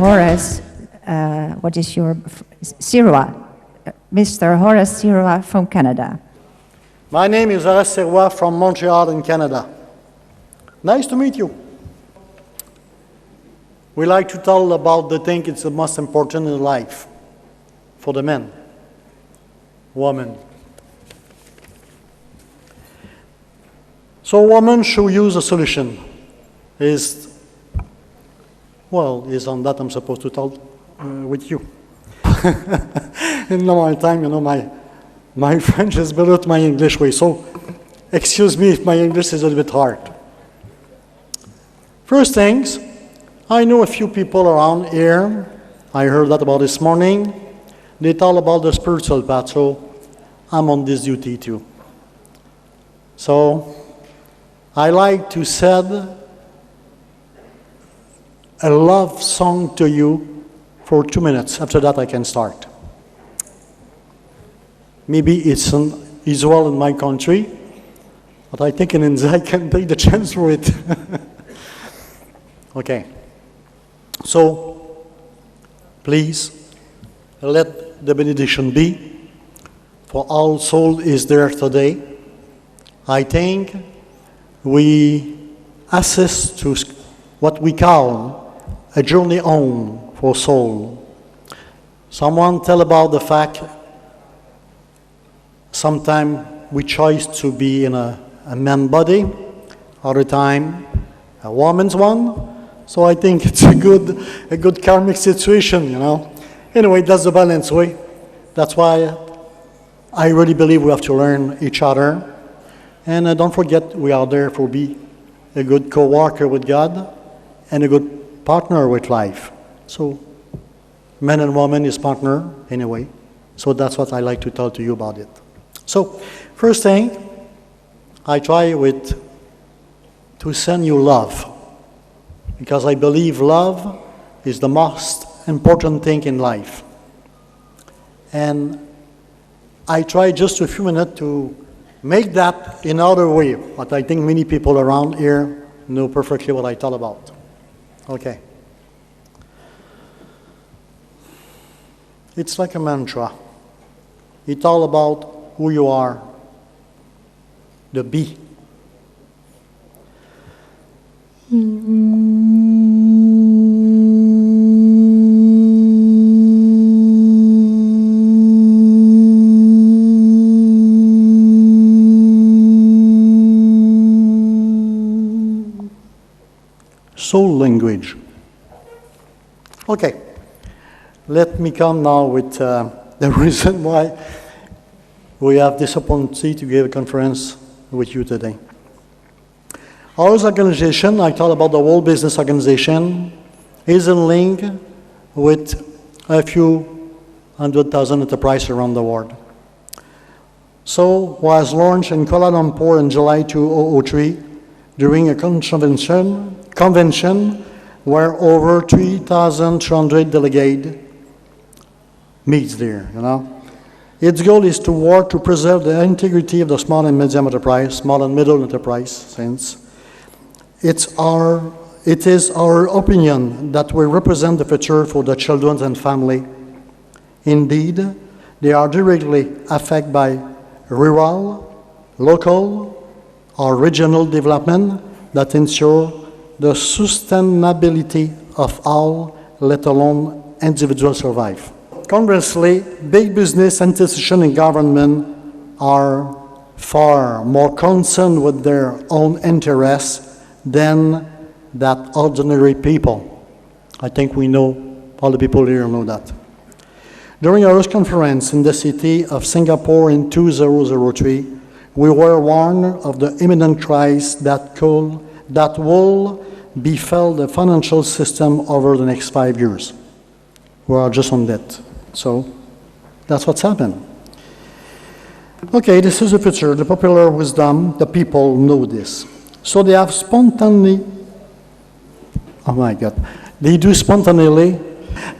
Horace, what is your, Sirios, Mr. Horace Sirios from Canada. My name is Horace Sirios from Montreal in Canada. Nice to meet you. We like to tell about the thing it's the most important in life for the men, women. So women should use a solution. Is on that I'm supposed to talk with you. In normal time, my French is better than my English way, so excuse me if my English is a little bit hard. First things, I know a few people around here, I heard that about this morning, they talk about the spiritual path, so I'm on this duty too. So, I like to send a love song to you for 2 minutes. After that, I can start. Maybe it's in Israel in my country, but I think in India I can take the chance for it. Okay. So, please, let the benediction be, for all soul is there today. I think we assist to what we call a journey home for soul. Someone tell about the fact sometimes we choose to be in a man body, other time a woman's one. So I think it's a good karmic situation, Anyway, that's the balanced way. That's why I really believe we have to learn each other. And don't forget, we are there for be a good co-worker with God and a good partner with life. So man and woman is partner anyway. So that's what I like to tell to you about it. So first thing, I try to send you love. Because I believe love is the most important thing in life. And I try just a few minutes to make that in another way, but I think many people around here know perfectly what I talk about. Okay. It's like a mantra. It's all about who you are, the be. Soul language. Okay, let me come now with the reason why we have this opportunity to give a conference with you today. Our organization, I talked about the World Business Organization, is in link with a few 100,000 enterprises around the world. So, was launched in Kuala Lumpur in July 2003 during a convention where over 3,300 delegates meets there, Its goal is to work to preserve the integrity of the small and medium enterprise, small and middle enterprise, since it is our opinion that we represent the future for the children and family. Indeed, they are directly affected by rural, local, or regional development that ensure the sustainability of all, let alone individual survive. Conversely, big business, institutions, and government are far more concerned with their own interests than that ordinary people. I think we know, all the people here know that. During our conference in the city of Singapore in 2003, we were warned of the imminent crisis that will befell the financial system over the next 5 years. We are just on that. So that's what's happened. Okay, this is the future. The popular wisdom, the people know this. So they have spontaneously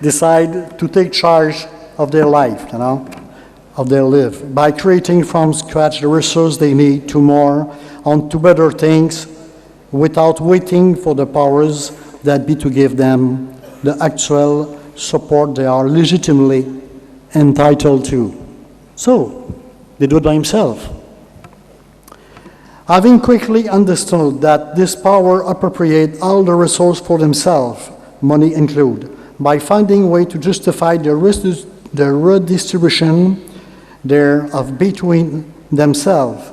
decide to take charge of their life, of their life, by creating from scratch the resources they need to more on to better things without waiting for the powers that be to give them the actual support they are legitimately entitled to. So, they do it by themselves. Having quickly understood that this power appropriate all the resources for themselves, money included, by finding a way to justify the redistribution thereof between themselves.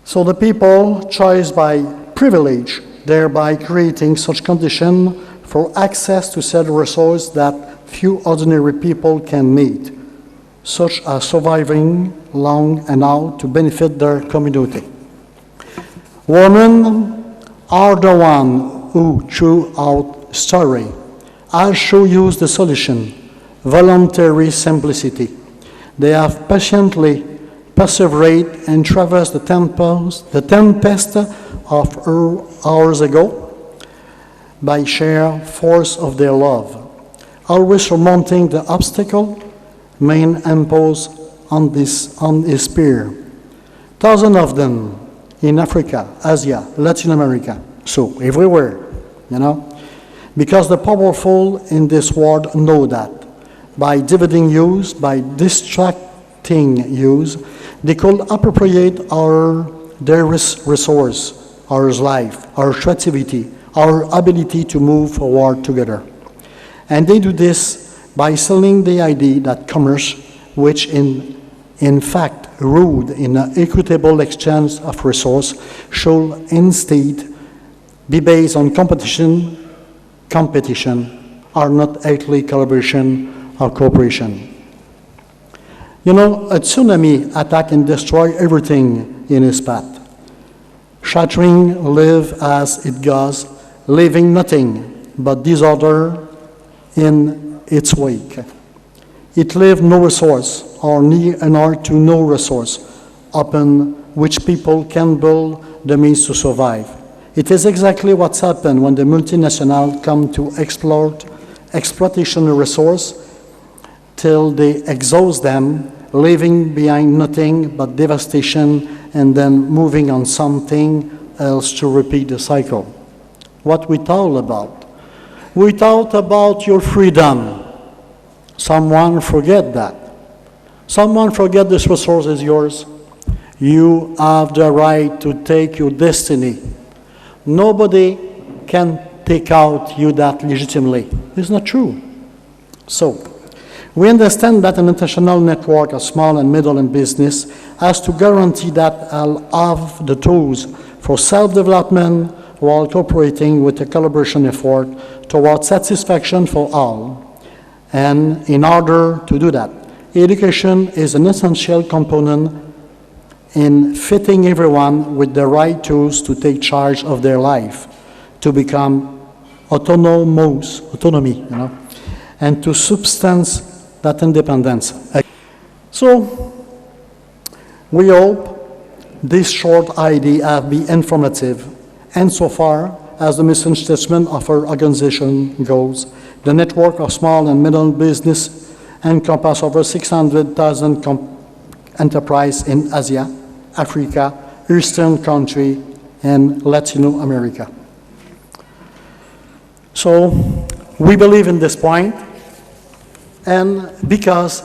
So the people choose by privilege, thereby creating such conditions for access to said resources that few ordinary people can meet, such as surviving long and out to benefit their community. Women are the ones who, throughout story, have shown you the solution, voluntary simplicity. They have patiently persevered and traversed the tempest of hours ago by sheer force of their love, always surmounting the obstacle man imposed on his peer. Thousands of them in Africa, Asia, Latin America, so everywhere, because the powerful in this world know that by dividing use, by distracting use, they could appropriate their resource, our life, our creativity, our ability to move forward together. And they do this by selling the idea that commerce, which in fact ruled in an equitable exchange of resource, should instead be based on competition, are not actually collaboration or cooperation. A tsunami attack and destroy everything in its path, shattering live as it goes, leaving nothing but disorder in its wake. It leaves no resource, or near to no resource, upon which people can build the means to survive. It is exactly what's happened when the multinationals come to exploitation resource till they exhaust them, leaving behind nothing but devastation and then moving on something else to repeat the cycle. What we talk about? We talk about your freedom. Someone forget that. Someone forget this resource is yours. You have the right to take your destiny. Nobody can take out you that legitimately. It's not true. So, we understand that an international network of small and middle business has to guarantee that all of the tools for self-development while cooperating with a collaboration effort towards satisfaction for all. And in order to do that, education is an essential component in fitting everyone with the right tools to take charge of their life, to become autonomy, and to substance that independence. So, we hope this short idea have been informative, and so far as the mission statement of our organization goes, the network of small and middle business encompasses over 600,000 enterprises in Asia, Africa, Eastern country, and Latin America. So we believe in this point, and because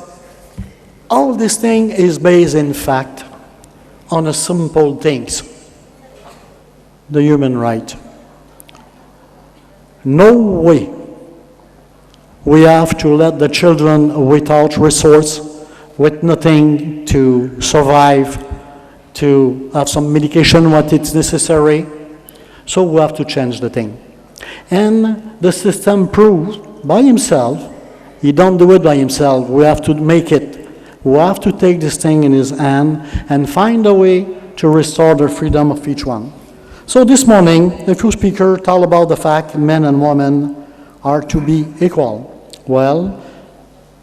all this thing is based, in fact, on a simple things, the human right. No way we have to let the children without resource, with nothing to survive, to have some medication what it's necessary. So we have to change the thing. And the system proves by himself, he don't do it by himself, we have to make it. We have to take this thing in his hand and find a way to restore the freedom of each one. So this morning, the few speakers talk about the fact men and women are to be equal. Well,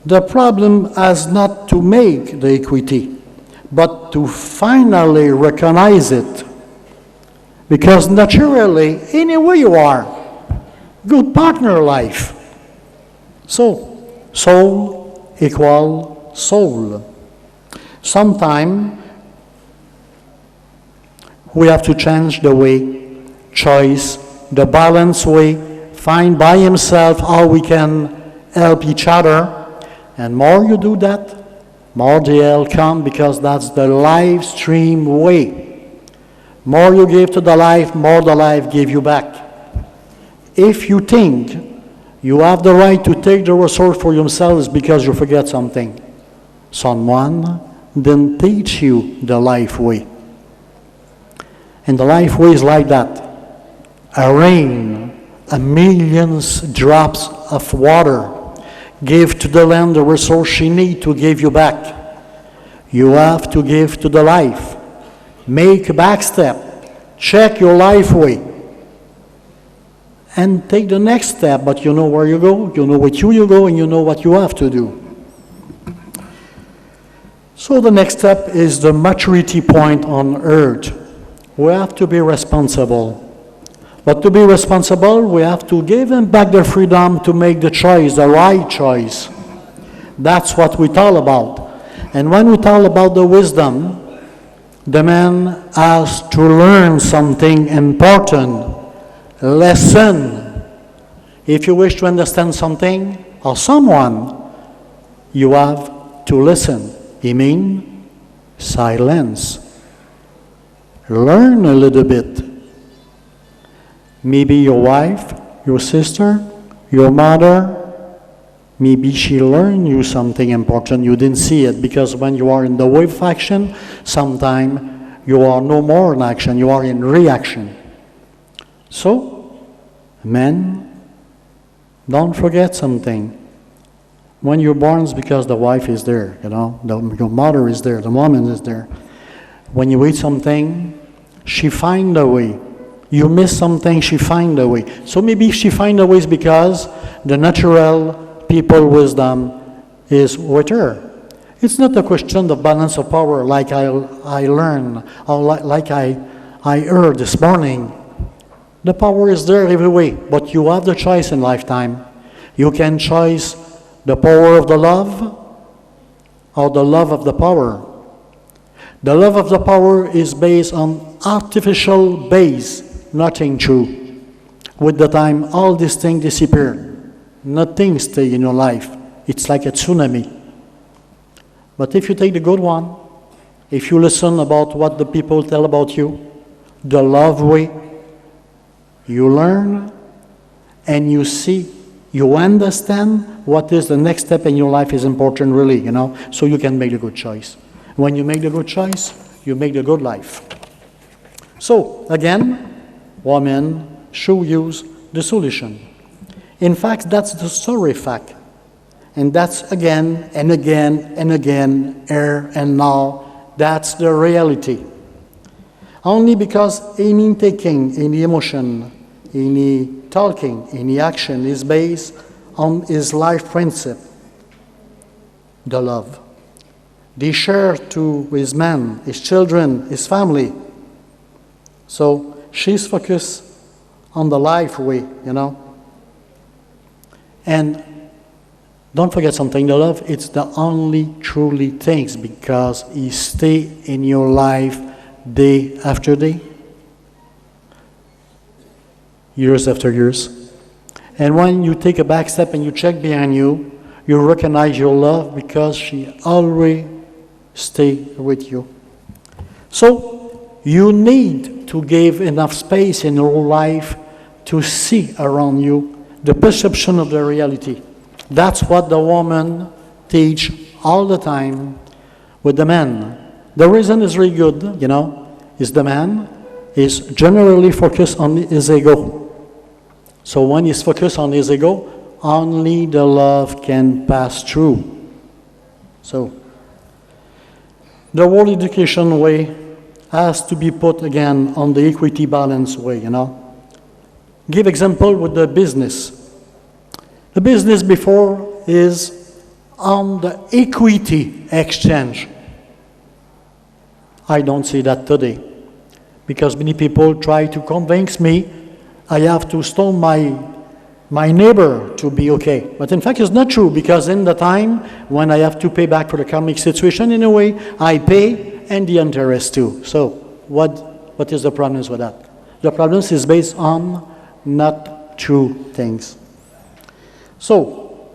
the problem is not to make the equity, but to finally recognize it. Because naturally, anywhere you are, good partner life. So, soul equal soul. Sometime we have to change the way, choice, the balanced way find by himself how we can help each other. And more you do that, more the help come, because that's the live stream way. More you give to the life, more the life give you back. If you think you have the right to take the resource for yourselves because you forget something, someone didn't teach you the life way. And the life way is like that. A rain, a millions drops of water, give to the land the resource she needs to give you back. You have to give to the life. Make a back step. Check your life way. And take the next step, but you know where you go, you know with you go, and you know what you have to do. So the next step is the maturity point on earth. We have to be responsible. But to be responsible, we have to give them back their freedom to make the choice, the right choice. That's what we talk about. And when we talk about the wisdom, the man has to learn something important. Lesson. If you wish to understand something or someone, you have to listen. It means silence. Learn a little bit. Maybe your wife, your sister, your mother, maybe she learned you something important. You didn't see it, because when you are in the wave of action, sometimes you are no more in action, you are in reaction. So, men, don't forget something. When you're born, it's because the wife is there, your mother is there, the woman is there. When you eat something, she finds a way. You miss something, she finds a way. So maybe she finds a way because the natural people wisdom is with her. It's not a question of balance of power like I learned, or like I heard this morning. The power is there every way, but you have the choice in lifetime. You can choose the power of the love or the love of the power. The love of the power is based on artificial base, nothing true. With the time, all these things disappear. Nothing stays in your life. It's like a tsunami. But if you take the good one, if you listen about what the people tell about you, the love way, you learn and you see, you understand what is the next step in your life is important really, so you can make the good choice. When you make the good choice, you make the good life. So, again, women should use the solution. In fact, that's the story fact. And that's again and again and again, here and now, that's the reality. Only because any taking, any emotion, any talking, any action is based on his life principle, the love. They share to his man, his children, his family. So she's focused on the life way, And don't forget something, the love, it's the only truly things, because he stay in your life day after day, years after years. And when you take a back step and you check behind you, you recognize your love because she always stay with you. So you need to give enough space in your life to see around you the perception of the reality. That's what the woman teach all the time with the man. The reason is really good, is the man is generally focused on his ego. So when he's focused on his ego, only the love can pass through. So the world education way has to be put again on the equity balance way, Give example with the business. The business before is on the equity exchange. I don't see that today, because many people try to convince me I have to stone my neighbor to be okay. But in fact, it's not true, because in the time when I have to pay back for the karmic situation, in a way, I pay and the interest too. So what is the problem with that? The problem is based on not true things. So,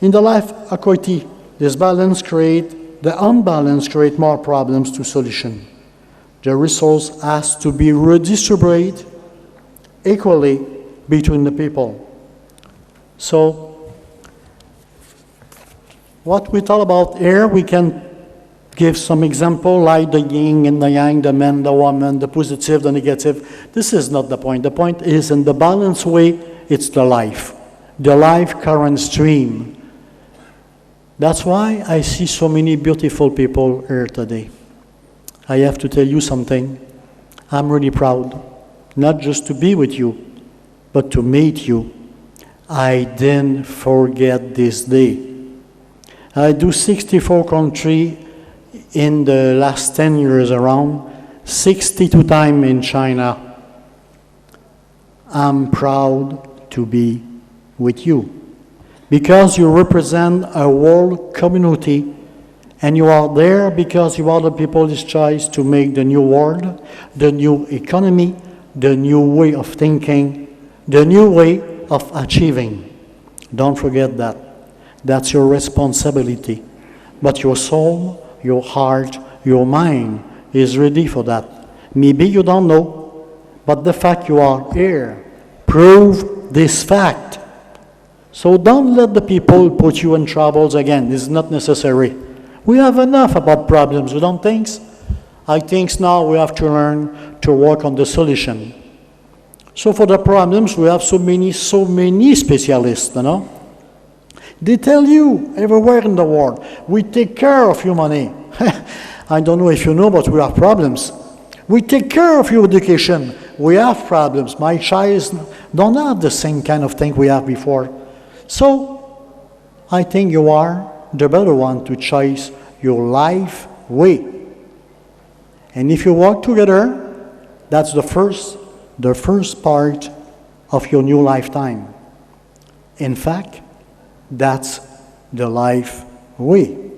in the life equity, this balance the unbalance create more problems to solution. The resource has to be redistributed equally between the people. So, what we talk about here, we can give some example like the yin and the yang, the man, the woman, the positive, the negative. This is not the point. The point is in the balanced way, it's the life current stream. That's why I see so many beautiful people here today. I have to tell you something. I'm really proud, not just to be with you, but to meet you. I didn't forget this day. I do 64 countries in the last 10 years around, 62 times in China. I'm proud to be with you because you represent a world community and you are there because you are the people's choice to make the new world, the new economy, the new way of thinking, the new way of achieving. Don't forget that. That's your responsibility. But your soul, your heart, your mind is ready for that. Maybe you don't know, but the fact you are here prove this fact. So don't let the people put you in troubles again. It's not necessary. We have enough about problems, you don't think? I think now we have to learn to work on the solution. So for the problems, we have so many specialists, you know. They tell you everywhere in the world, we take care of your money. I don't know if you know, but we have problems. We take care of your education. We have problems. My child don't have the same kind of thing we have before. So, I think you are the better one to choose your life way. And if you work together, that's the first part of your new lifetime. In fact, that's the life way.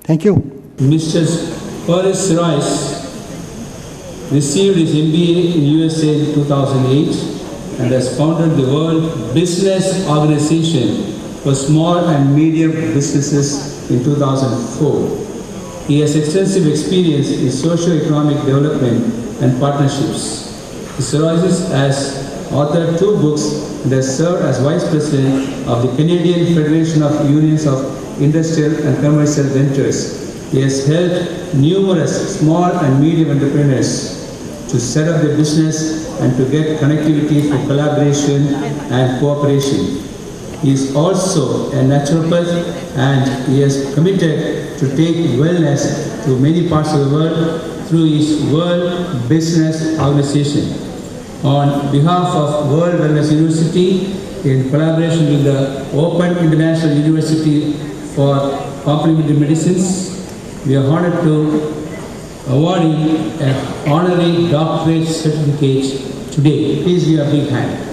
Thank you. Mr. Horace Sirios received his MBA in USA in 2008 and has founded the World Business Organization for Small and Medium Businesses in 2004. He has extensive experience in socio-economic development and partnerships. Mr. Sirios has authored 2 books and has served as Vice President of the Canadian Federation of Unions of Industrial and Commercial Ventures. He has helped numerous small and medium entrepreneurs to set up their business and to get connectivity for collaboration and cooperation. He is also a naturopath and he is committed to take wellness to many parts of the world through his World Business Organization. On behalf of World Wellness University, in collaboration with the Open International University for Complementary Medicines, we are honored to award him an honorary doctorate certificate today. Please give a big hand.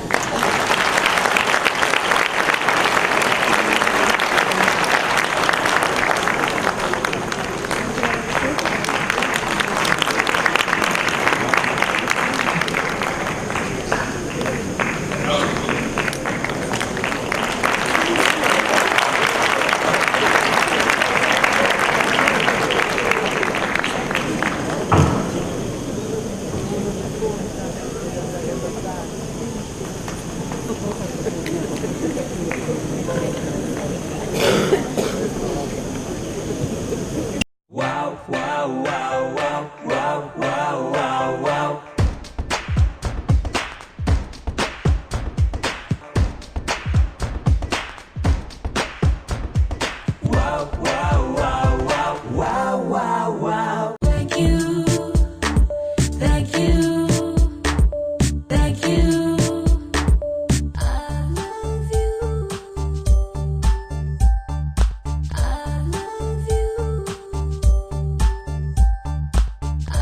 I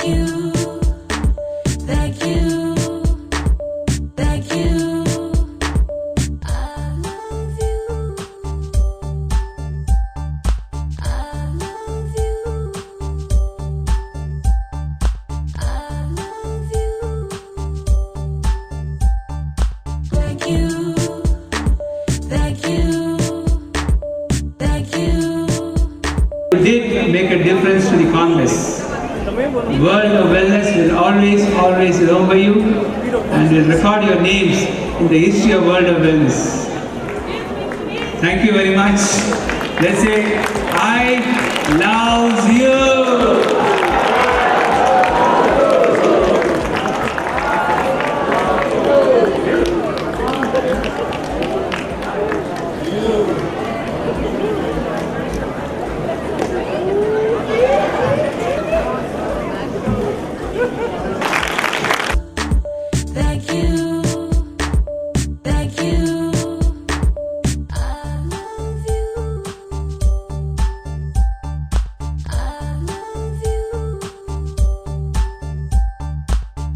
you, thank you, thank you. I love you. I love you. I love you. Thank you, thank you, thank you. You did make a difference to the Congress. World of Wellness will always, always remember you and will record your names in the history of World of Wellness. Thank you very much. Let's say, I love you. Thank you, thank you. I love you. I love you.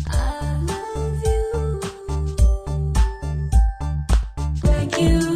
I love you. Thank you.